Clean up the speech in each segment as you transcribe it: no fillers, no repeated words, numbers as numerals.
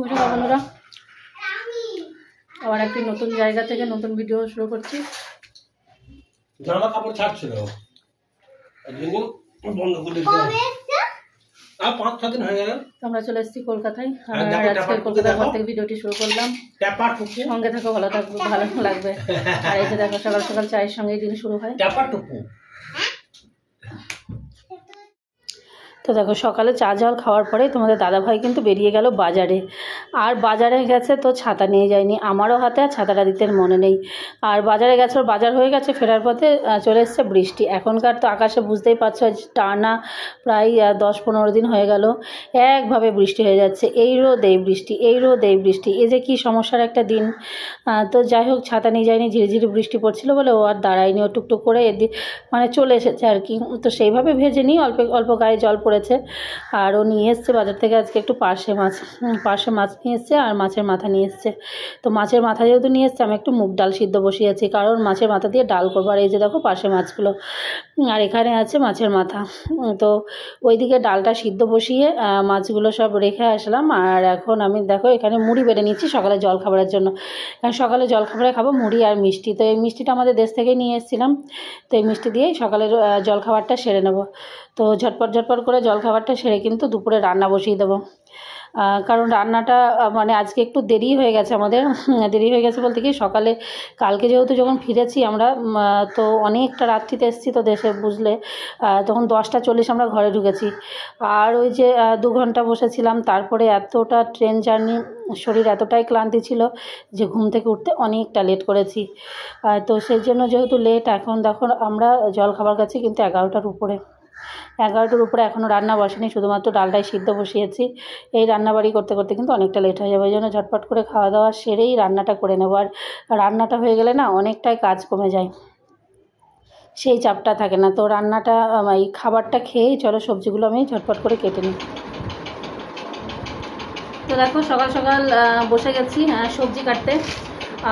শুভ সকাল বন্ধুরা, আবার একটি নতুন জায়গা থেকে নতুন ভিডিও শুরু করছি। জামা কাপড় ছাড়ছিল বন্ধ করে আর 5-6 দিন হয়ে গেল। আমরা চলে এসেছি কলকাতায়। আজকে কলকাতার ঘর থেকে ভিডিওটি শুরু করলাম। সঙ্গে থাকো, ভালো থাকবো, ভালো লাগবে। আর এই যে দেখো, সকাল সকাল চায়ের সঙ্গেই দিন শুরু হয়। তো দেখো, সকালে চা জল খাওয়ার পরে তোমাদের দাদাভাই কিন্তু বেরিয়ে গেল বাজারে। আর বাজারে গেছে তো ছাতা নিয়ে যায়নি, আমারও হাতে আর ছাতাটা দিতে মনে নেই। আর বাজারে গেছে, ওর বাজার হয়ে গেছে, ফেরার পথে চলে এসছে বৃষ্টি। এখনকার তো আকাশে বুঝতেই পারছো, টানা প্রায় 10-15 দিন হয়ে গেল একভাবে বৃষ্টি হয়ে যাচ্ছে। এই রোদ এই বৃষ্টি, এই রোদ এই বৃষ্টি, এই যে কী সমস্যার একটা দিন। তো যাই হোক, ছাতা নিয়ে যায়নি, ঝিরিঝিরি বৃষ্টি পড়ছিল বলে ও আর দাঁড়ায়নি, ও টুকটুক করে মানে চলে এসেছে আর কি। তো সেইভাবে ভেজে নিই, অল্প অল্প গায়ে জল পড়েছে। আর ও নিয়ে এসছে বাজার থেকে আজকে একটু পার্শে মাছ নিয়ে এসছে, আর মাছের মাথা নিয়ে এসছে। তো মাছের মাথা যেহেতু নিয়ে এসছে, আমি একটু মুগ ডাল সিদ্ধ বসিয়েছি, কারণ মাছের মাথা দিয়ে ডাল করবো। আর এই যে দেখো পার্শে মাছগুলো, আর এখানে আছে মাছের মাথা। তো ওইদিকে ডালটা সিদ্ধ বসিয়ে মাছগুলো সব রেখে আসলাম। আর এখন আমি দেখো এখানে মুড়ি বেড়ে নিচ্ছি সকালে জল খাবারের জন্য, কারণ সকালে জল খাবারে খাবো মুড়ি আর মিষ্টি। তো এই মিষ্টিটা আমাদের দেশ থেকেই নিয়ে এসেছিলাম, তো এই মিষ্টি দিয়েই সকালের জল খাবারটা সেরে নেব। তো ঝটপট করে জল খাবারটা সেরে কিন্তু দুপুরে রান্না বসিয়ে দেবো। কারণ রান্নাটা মানে আজকে একটু দেরি হয়ে গেছে আমাদের। দেরি হয়ে গেছে বলতে কি, সকালে কালকে যেহেতু যখন ফিরেছি আমরা, তো অনেকটা রাত্রিতে এসেছি তো দেশে, বুঝলে। তখন 10:40 আমরা ঘরে ঢুকেছি। আর ওই যে 2 ঘন্টা বসেছিলাম, তারপরে এতটা ট্রেন জার্নি, শরীর এতটাই ক্লান্তি ছিল যে ঘুম থেকে উঠতে অনেকটা লেট করেছি। তো সেই জন্য যেহেতু লেট, এখন দেখো আমরা জল খাবার কাছে কিন্তু 11টার উপরে এখনও রান্না বসেনি, শুধুমাত্র ডালটাই সিদ্ধ বসিয়েছি। এই রান্নাবাড়ি করতে করতে কিন্তু অনেকটা লেট হয়ে যাবে, ওই জন্য ঝটপট করে খাওয়া দাওয়া সেরেই রান্নাটা করে নেব। আর রান্নাটা হয়ে গেলে না অনেকটাই কাজ কমে যায়, সেই চাপটা থাকে না। তো রান্নাটা এই খাবারটা খেয়েই চলো সবজিগুলো আমি ঝটপট করে কেটে নিই। তো দেখো সকাল সকাল বসে গেছি সবজি কাটতে।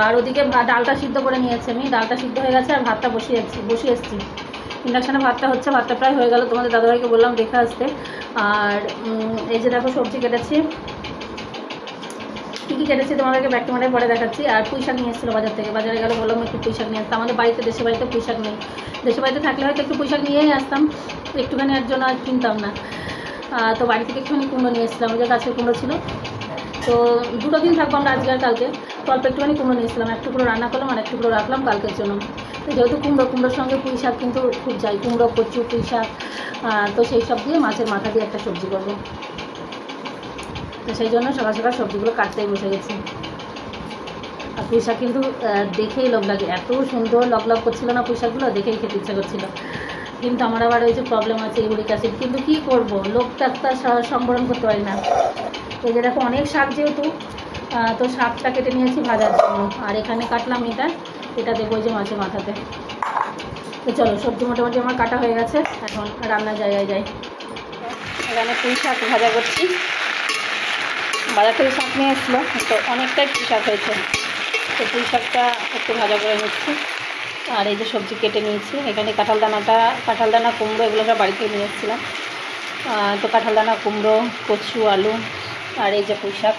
আর ওদিকে ডালটা সিদ্ধ করে নিয়েছি আমি, ডালটা সিদ্ধ হয়ে গেছে, আর ভাতটা বসিয়ে এসেছি ইন্ডাকশানে। ভাতটা হচ্ছে, ভাতটা প্রায় হয়ে গেল, তোমাদের দাদাভাইকে বললাম দেখে আসতে। আর এই যে দেখো সবজি কেটেছি, কী কী কেটেছি তোমাদেরকে ব্যাক ক্যামেরায় পরে দেখাচ্ছি। আর পুঁই শাক নিয়ে এসেছিলো বাজার থেকে, বাজারে গেলে বললাম একটু পুঁই শাক নিয়ে আসতাম। আমাদের বাড়িতে, দেশের বাড়িতে পুঁই শাক নেই, দেশের বাড়িতে থাকলে হয়তো একটু পুঁই শাক নিয়েই আসতাম, একটুখানি এর জন্য আর কিনতাম না। তো বাড়ি থেকে একটুখানি কুমড়ো নিয়ে এসেছিলাম, ওই যে গাছের কুমড়ো ছিল। তো 2 দিন থাকবো আমরা, আজকে আর কালকে। তো অল্প একটুখানি কুমড়ো নিয়েছিলাম, এক টুকরো রান্না করলাম আর এক টুকরো রাখলাম কালকের জন্য। তো যেহেতু কুমড়োর সঙ্গে পুঁই শাক কিন্তু খুব যাই, কুমড়ো, কচু, পুঁই শাক, তো সেই সব দিয়ে মাছের মাথা দিয়ে একটা সবজি করবো। তো সেই জন্য সকাল সকাল সবজিগুলো কাটতেই বসে গেছি। আর পুঁই শাক কিন্তু দেখেই লোভ লাগে, এত সুন্দর লগ করছিল না পুঁই শাকগুলো, দেখেই খেতে ইচ্ছা করছিল। কিন্তু আমার আবার ওই যে প্রবলেম আছে ইউরিক অ্যাসিড, কিন্তু কী করবো, লোকটা সম্বরণ করতে পারি না। এই যে দেখো অনেক শাক যেহেতু, তো শাকটা কেটে নিয়েছি ভাজার জন্য। আর এখানে কাটলাম এটা দেবো ওই যে মাছের মাথাতে। তো চলো, সবজি মোটামুটি আমার কাটা হয়ে গেছে, এখন রান্নার জায়গায় যাই। এখানে পুঁই শাক ভাজা করছি, বাজার থেকে শাক নিয়ে এসলো, তো অনেকটাই পুঁই শাক হয়েছে, তো পুঁই শাকটা একটু ভাজা করে নিচ্ছি। আর এই যে সবজি কেটে নিয়েছি, এখানে কাঁঠাল দানা, কুমড়ো, এগুলো সব বাড়ি থেকে নিয়ে এসেছিলাম। তো কাঁঠাল দানা, কুমড়ো, কচু, আলু, আর এই যে পুঁই শাক,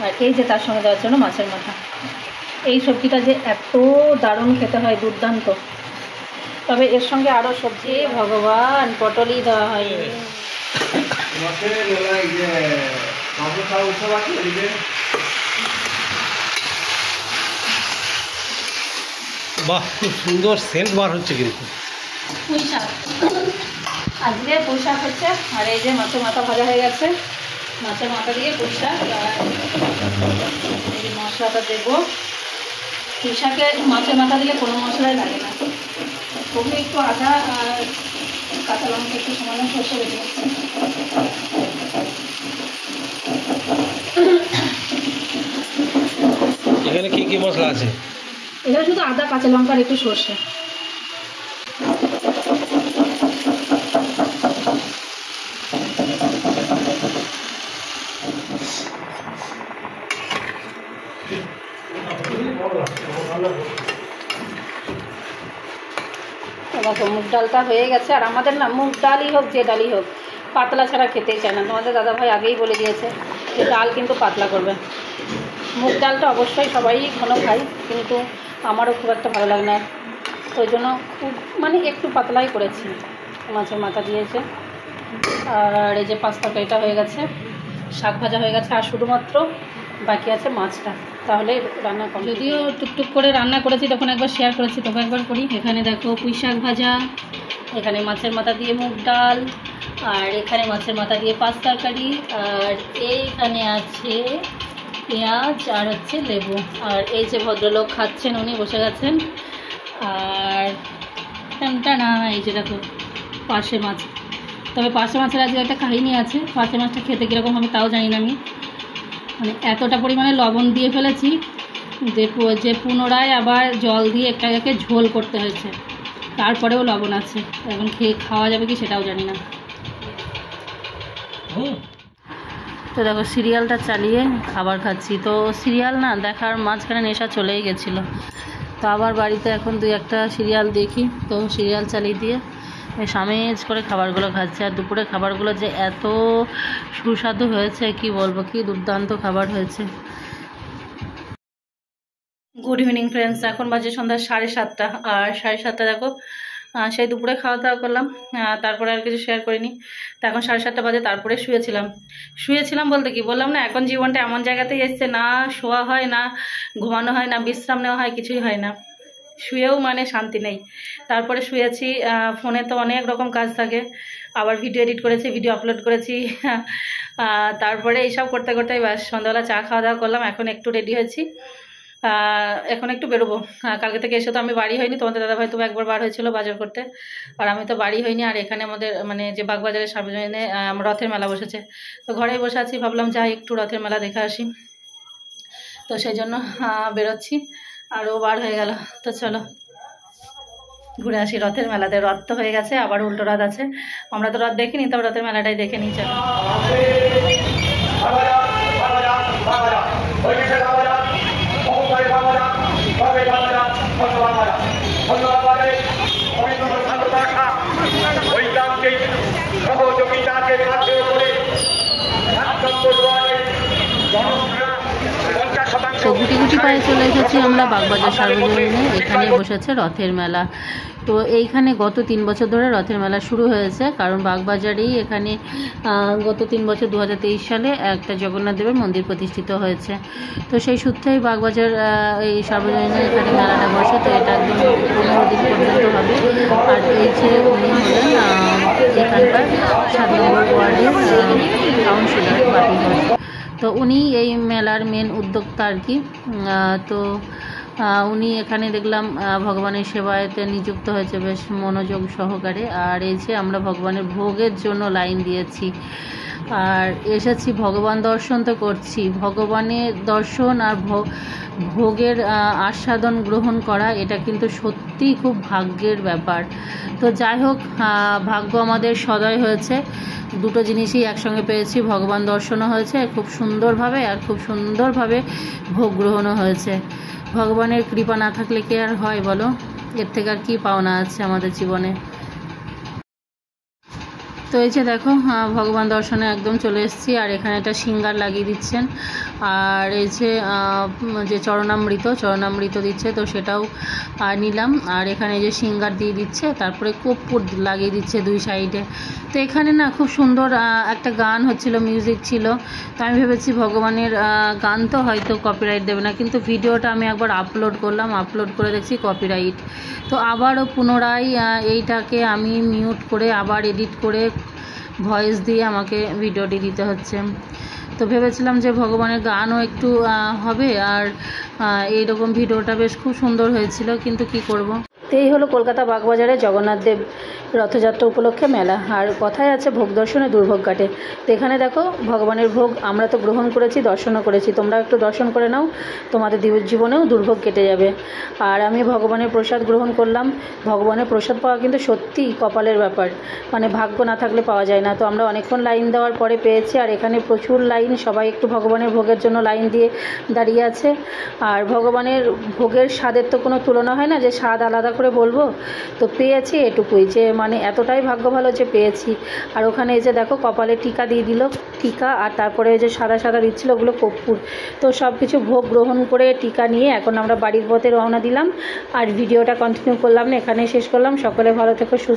আর এই যে তার সঙ্গে দেওয়ার জন্য মাছের মাথা। এই সবজিটা যে এত দারুণ খেতে হয়, দুর্দান্ত। তবে এর সঙ্গে আরও সবজি, ভগবান, পটলই দেওয়া হয়। বাহ, খুব সুন্দর সেন্ট বার হচ্ছে কিন্তু। পুঁই শাক, আজকে পুঁই শাক হচ্ছে। আর এই যে মাছের মাথা ভাজা হয়ে গেছে, মাছের মাথা দিয়ে পুঁই শাক। আর এই মশলাটা দেবো। পুঁই শাকে মাছের মাথা দিলে কোনো মশলাই লাগে না, খুবই একটু আদা আর কাঁচা লঙ্কা একটু সামান্য সরষে বেটে নিচ্ছি। এখানে কি কি মশলা আছে? এখানে শুধু আদা, কাঁচা লঙ্কা আর একটু সরষে। দেখো মুগ ডালটা হয়ে গেছে। আর আমাদের না মুগ ডালই হোক, যে ডালই হোক, পাতলা ছাড়া খেতেই চায় না। তোমাদের দাদাভাই আগেই বলে দিয়েছে ডাল কিন্তু পাতলা করবে। মুগ ডালটা অবশ্যই সবাই ঘন খায়, কিন্তু আমারও খুব একটা ভালো লাগে না, তো ওই জন্য খুব মানে একটু পাতলাই করেছি। মাছের মাথা দিয়েছে, আর এই যে পাঁচ তরকারিটা হয়ে গেছে, শাক ভাজা হয়ে গেছে, আর শুধুমাত্র বাকি আছে মাছটা, তাহলে রান্না কম। যদিও টুকটুক করে রান্না করেছি, তখন একবার শেয়ার করেছি, তখন একবার করি। এখানে দেখো পুঁই শাক ভাজা, এখানে মাছের মাথা দিয়ে মুগ ডাল, আর এখানে মাছের মাথা দিয়ে পাঁচ তরকারি, আর এইখানে আছে পেঁয়াজ আর হচ্ছে লেবু। আর এই যে ভদ্রলোক খাচ্ছেন, উনি বসে গেছেন। আর না, এই যে দেখো পার্শে মাছ। তবে পার্শে মাছের আজকে একটা কাহিনী আছে। পার্শে মাছটা খেতে কীরকম হবে তাও জানি না আমি, মানে এতটা পরিমাণে লবণ দিয়ে ফেলেছি যে পুনরায় আবার জল দিয়ে একটাকে ঝোল করতে হয়েছে, তারপরেও লবণ আছে। এখন খাওয়া যাবে কি সেটাও জানি না। তো দেখো সিরিয়ালটা চালিয়ে খাবার খাচ্ছি, তো সিরিয়াল না দেখার মাঝখানে নেশা চলেই গেছিলো। তো আবার বাড়িতে এখন 2-1টা সিরিয়াল দেখি, তো সিরিয়াল চালিয়ে দিয়ে সামেজ করে খাবারগুলো খাচ্ছে। আর দুপুরে খাবারগুলো যে এত সুস্বাদু হয়েছে কি বলবো, কি দুর্দান্ত খাবার হয়েছে। গুড ইভিনিং ফ্রেন্ডস, এখন বাজে সন্ধ্যা 7:30। আর 7:30 দেখো সেই দুপুরে খাওয়া দাওয়া করলাম, তারপরে আর কিছু শেয়ার করিনি। তো এখন 7:30 বাজে, তারপরে শুয়েছিলাম বলতে কি বললাম না, এখন জীবনটা এমন জায়গাতেই এসছে, না শোয়া হয়, না ঘুমানো হয়, না বিশ্রাম নেওয়া হয়, কিছুই হয় না। শুয়েও মানে শান্তি নেই। তারপরে শুয়েছি, ফোনে তো অনেক রকম কাজ থাকে, আবার ভিডিও এডিট করেছি, ভিডিও আপলোড করেছি, তারপরে এইসব করতে করতেই ব্যাস সন্ধ্যাবেলা চা খাওয়া দাওয়া করলাম। এখন একটু রেডি হয়েছি, এখন একটু বেরোবো। কালকে থেকে এসে তো আমি বাড়ি হয়নি, তোমাদের দাদাভাই তো একবার বার হয়েছিল বাজার করতে, আর আমি তো বাড়ি হয়নি। আর এখানে আমাদের মানে যে বাগবাজারের সার্বজনীনে রথের মেলা বসেছে, তো ঘরেই বসে আছি, ভাবলাম যাই একটু রথের মেলা দেখে আসি, তো সেই জন্য বেরোচ্ছি। আর ও বার হয়ে গেল, তো চলো ঘুরে আসি রথের মেলাতে। রথ তো হয়ে গেছে, আবার উল্টো রথ আছে। আমরা তো রথ দেখিনি, তবে রথের মেলাটাই দেখে নিই চলো। তো গুটি গুটি পায়ে চলে এসেছি আমরা বাগবাজার সার্বজনীনে। এখানে বসেছে রথের মেলা। তো এইখানে গত 3 বছর ধরে রথের মেলা শুরু হয়েছে, কারণ বাগবাজারেই এখানে গত 3 বছর 2023 সালে একটা জগন্নাথ দেবের মন্দির প্রতিষ্ঠিত হয়েছে। তো সেই সূত্রেই বাগবাজার এই সার্বজনীনে এখানে মেলাটা বসে। তো এটা একদম 15 দিন পর্যন্ত হবে। আর এই যে উনি হলেন এখানকার 7 নম্বর ওয়ার্ডের কাউন্সিলর বাপি ঘোষ। তো উনি এই মেলার মেন উদ্যোক্তা আর কি। তো উনি এখানে দেখলাম ভগবানের সেবায়তে নিযুক্ত হয়েছে বেশ মনোযোগ সহকারে। আর এই যে আমরা ভগবানের ভোগের জন্য লাইন দিয়েছি, আর এসেছি ভগবান দর্শন তো করছি। ভগবানের দর্শন আর ভোগের আস্বাদন গ্রহণ করা, এটা কিন্তু সত্যিই খুব ভাগ্যের ব্যাপার। তো যাই হোক, ভাগ্য আমাদের সদয় হয়েছে, দুটো জিনিসই একসঙ্গে পেয়েছি। ভগবান দর্শনও হয়েছে খুব সুন্দরভাবে, আর খুব সুন্দরভাবে ভোগ গ্রহণও হয়েছে। ভগবানের কৃপা না থাকলে কি আর হয় বলো, এর থেকে আর কী পাওনা আছে আমাদের জীবনে। তো এই যে দেখো ভগবান দর্শনে একদম চলে এসেছি। আর এখানে একটা সিঙ্গার লাগিয়ে দিচ্ছেন, আর এই যে চরণামৃত দিচ্ছে, তো সেটাও নিলাম। আর এখানে যে সিঙ্গার দিয়ে দিচ্ছে, তারপরে কর্পূর লাগিয়ে দিচ্ছে 2 সাইডে। তো এখানে না খুব সুন্দর একটা গান হচ্ছিল, মিউজিক ছিল। তো আমি ভেবেছি ভগবানের গান তো হয়তো কপিরাইট দেবে না, কিন্তু ভিডিওটা আমি একবার আপলোড করলাম, আপলোড করে দেখছি কপিরাইট। তো আবারও পুনরায় এইটাকে আমি মিউট করে আবার এডিট করে ভয়েস দিয়ে আমাকে ভিডিওটি দিতে হচ্ছে। তো ভেবেছিলাম যে ভগবানের গানও একটু হবে, আর এইরকম ভিডিওটা বেশ খুব সুন্দর হয়েছিল, কিন্তু কি করব। তো এই হলো কলকাতা বাগবাজারে জগন্নাথ দেব রথযাত্রা উপলক্ষে মেলা। আর কথায় আছে ভোগ দর্শনে দুর্ভোগ কাটে। তো এখানে দেখো ভগবানের ভোগ আমরা তো গ্রহণ করেছি, দর্শনও করেছি, তোমরা একটু দর্শন করে নাও, তোমাদের জীবনেও দুর্ভোগ কেটে যাবে। আর আমি ভগবানের প্রসাদ গ্রহণ করলাম। ভগবানের প্রসাদ পাওয়া কিন্তু সত্যিই কপালের ব্যাপার, মানে ভাগ্য না থাকলে পাওয়া যায় না। তো আমরা অনেকক্ষণ লাইন দেওয়ার পরে পেয়েছি। আর এখানে প্রচুর লাইন, সবাই একটু ভগবানের ভোগের জন্য লাইন দিয়ে দাঁড়িয়ে আছে। আর ভগবানের ভোগের স্বাদের তো কোনো তুলনা হয় না, যে স্বাদ আলাদা করে বলবো। তো পেয়েছি এটুকুই, যে মানে এতটাই ভাগ্য ভালো যে পেয়েছি। আর ওখানে এসে দেখো কপালে টিকা দিয়ে দিল, টিকা, আর তারপরে যে সাদা সাদা দিচ্ছিলো ওগুলো কর্পূর। তো সব কিছু ভোগ গ্রহণ করে টিকা নিয়ে এখন আমরা বাড়ির পথে রওনা দিলাম। আর ভিডিওটা কন্টিনিউ করলাম না, এখানেই শেষ করলাম। সকলে ভালো থেকো, সুস্থ।